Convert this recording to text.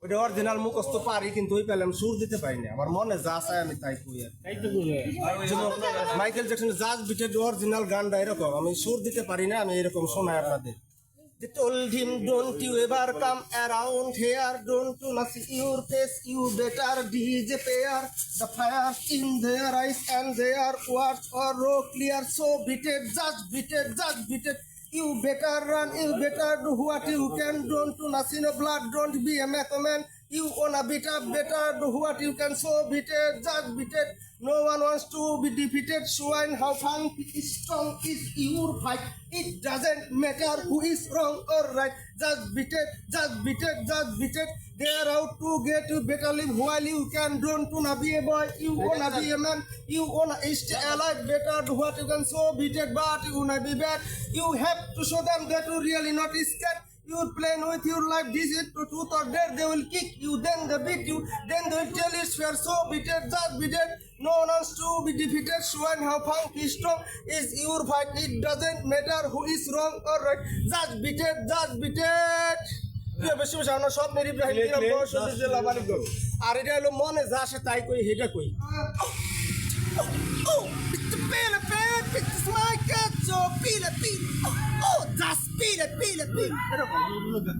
ওইটা অরিজিনাল মুখস্থ পারি কিন্তু ওই পেলাম সুর দিতে পারি না আমার মনে যা চায় আমি তাই কই আর মাইকেল জ্যাকসন জাজ বিটের অরিজিনাল গানটা এরকম আমি সুর দিতে পারি না আমি এরকম শোনাই আপনাদের They told him, don't you ever come around here, don't you not see your face, you better DJ player. The fire in their eyes and their words are raw clear, so beated, judge beated. You better run, you better do what you can, don't you not see no blood, don't be a method man. You wanna better do what you can, so beated, judge beated. No one wants to be defeated, swine, how fun is strong is your fight. It doesn't matter who is wrong or right, just beated. They're out to get you better live while you can, don't wanna be a boy, you wanna be a man, you wanna stay alive, better do what you can, so beated, but you wanna be bad. You have to show them that you really not scared. You're playing with your life, this is to truth or dare. They will kick you, then they beat you, then they will tell you it's fair. So beated, just beated. No one wants to be defeated. Swine, how punk is strong is your fight. It doesn't matter who is wrong or right. Just beated. বেশি বেশি আমরা সব Mary Ibrahim আর এটা হলো মনে যা আসে তাই কই হেটা কই Pila, just pila.